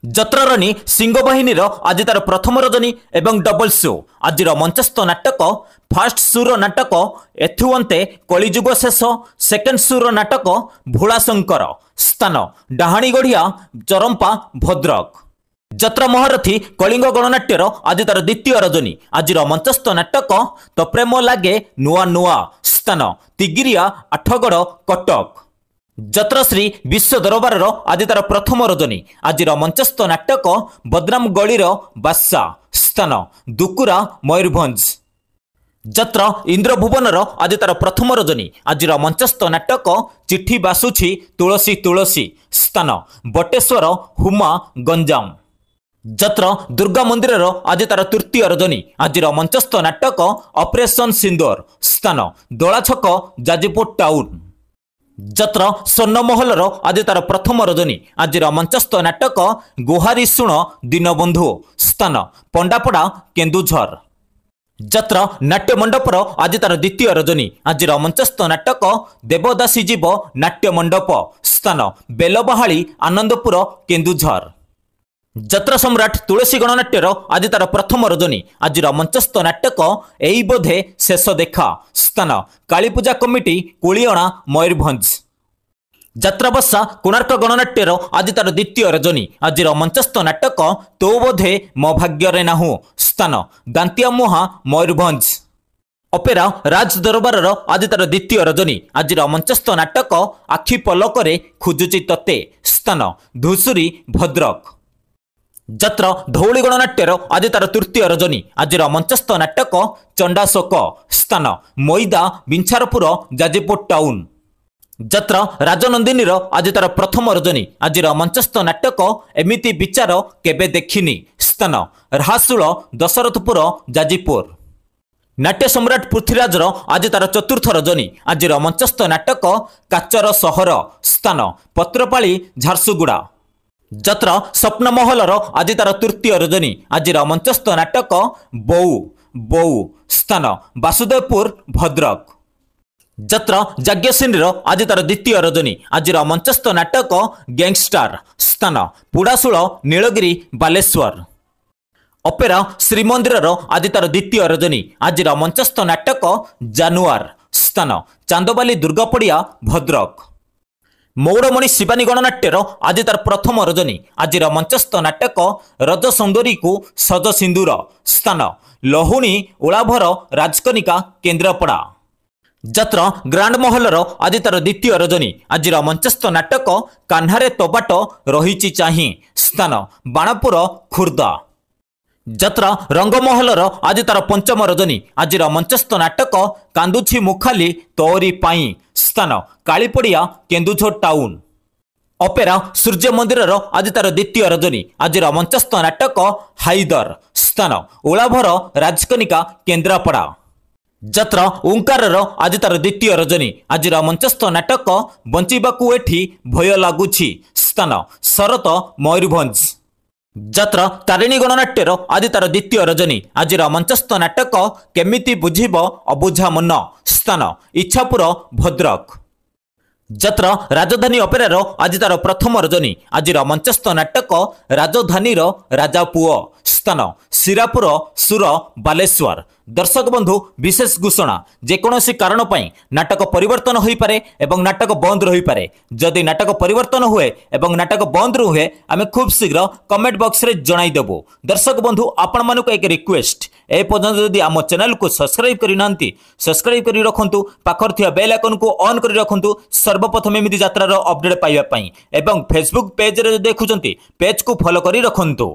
जत्ररणी सिंहबाहिनी आज तार प्रथम रजनी एवं डबल शो आज मंचस्थ नाटक फास्ट सुर नाटक एथुअंते कलिजुग शेष सेकेंड सुर नाटक भोलाशंकर स्थान डाहाणी गढ़िया चरंपा भद्रक जत्रा महारथी कलिंग गणनाट्यर आज तार द्वितीय रजनी आज मंचस्थ नाटक तो प्रेम लागे नुआ नुआ स्थान तिगिरिया आठगड़ कटक जत्रश्री विश्व दरबार आज तार प्रथम रजनी आज मंचस्थ नाटक बदनाम गलीर बादशा स्थान दुकुरा मयूरभंज जत्र इंद्रभुवनर आज तार प्रथम रजनी आज मंचस्थ नाटक चिठी बासुछि तुलसी तुलसी स्थान बटेश्वर हुमा गंजाम जत्र दुर्गा मंदिर आज तार तृतीय रजनी आज मंचस्थ नाटक ऑपरेशन सिंदूर स्थान दोलाछक जाजपुर टाउन जत्र स्वर्णमहलर आज तार प्रथम रजनी आज मंचस्थ नाटक गुहारी शुण दीनबंधु स्थान पंडापड़ा केन्दुझर जत्र नाट्य मंडपर आज तार द्वितीय रजनी आज मंचस्थ नाटक देवदासी जीव नाट्य मंडप स्थान बेलबाहाली आनंदपुर केन्दुझर जत्रा सम्राट तुलसी गणनाट्यर आज तार प्रथम रजनी आज मंचस्थ नाटक एई बोधे शेष देखा स्थान कालीपूजा कमिटी कुलियणा मयूरभंज जत्रा बसा कोणार्क गणनाट्यर आज तार द्वितीय रजनी आज मंचस्थ नाटक तो बोधे मो भाग्य नाहू स्थान दांतिया मुहा मयूरभंज अपेरा राज दरबार आज तार द्वितीय रजनी आज मंचस्थ नाटक आखि पलकरे खुजुची तते स्थान धुसुरी भद्रक जत्र धौली गणनाट्यर आज तार तृतीय रजनी आज मंचस्थ नाटक चंडाशोक स्थान मैदा बिंछारपुर जाजपुर टाउन जत्र राजनंदिनी आज तार प्रथम रजनी आज मंचस्थ नाटक एमिति विचार केबे देखिनी स्थान राहासुल दशरथपुर जाजपुर नाट्य सम्राट पृथ्वीराजर आज तार चतुर्थ रजनी आज मंचस्थ नाटक काचर सहर स्थान पत्रपाली झारसुगुड़ा जत्र स्वप्नमहलर आज तार तृतीय रजनी आज मंचस्थ नाटक बौ बौ स्थान वासुदेवपुर भद्रक जत्र यज्ञसेनीर आज तार द्वितीय रजनी आज मंचस्थ नाटक गैंगस्टार स्थान पुड़ाशूल नीलगिरी बालेश्वर अपेरा श्रीमंदिर आज तार द्वितीय रजनी आज मंचस्थ नाटक जानुआर स्थान चांदबाली दुर्गापड़िया भद्रक मौड़मणि शिवानी गणनाट्यर आज तार प्रथम रजनी आज मंचस्थ नाटक रज सौंदरी को सज सिंदूर स्थान लहुणी ओलाभर राजकनिका केन्द्रापड़ा जत्र ग्रांड महलर आज तार द्वितीय रजनी आज मंचस्थ नाटक कान्हारे तबाट रही चाही स्थान बाणपुर खुर्दा जत्र रंगमहलर आज तार पंचम रजनी आज मंचस्थ नाटक कांदुछि मुखाली तोरी पाई स्थान कालीपड़िया केन्दुझर टाउन अपेरा सूर्य मंदिर आज तार द्वितीय रजनी आज मंचस्थ नाटक हाइदर स्थान ओलाभर राजकनिका केन्द्रापड़ा जत्र ओंकार आज तार द्वितीय रजनी आज मंचस्थ नाटक बंचिबाकू एठी भय लागुछि स्थान शरत मयूरभंज जत्र तारिणी गणनाट्यर आज तार द्वितीय रजनी आज मंचस्थ नाटक केमिति बुझिब अबुझा मन स्थान इच्छापुर भद्रक जत्र राजधानी अपेरार आज तार प्रथम रजनी आज मंचस्थ नाटक राजधानी राजा पुओ स्थान शिरापुर सुर बालेश्वर दर्शक बंधु विशेष घोषणा जेकोसी कारण नाटक परिवर्तन हो पारे एवं नाटक बंद रही पारे जदि नाटक परिवर्तन हुए एवं नाटक बंद रुहे आमे खूब शीघ्र कमेंट बॉक्स रे जणाई देबो। दर्शक बंधु आपण मानक एक रिक्वेस्ट ए पर्यंत जदि आम चैनल को सब्सक्राइब करि नांती सब्सक्राइब करि रखंतु पाखर थिया बेल आइकन को ऑन करि रखंतु सर्वप्रथम एमिति यात्रा रो अपडेट पाइबा पई एवं फेसबुक पेज रे देखुचंती पेज को फॉलो करि रखंतु।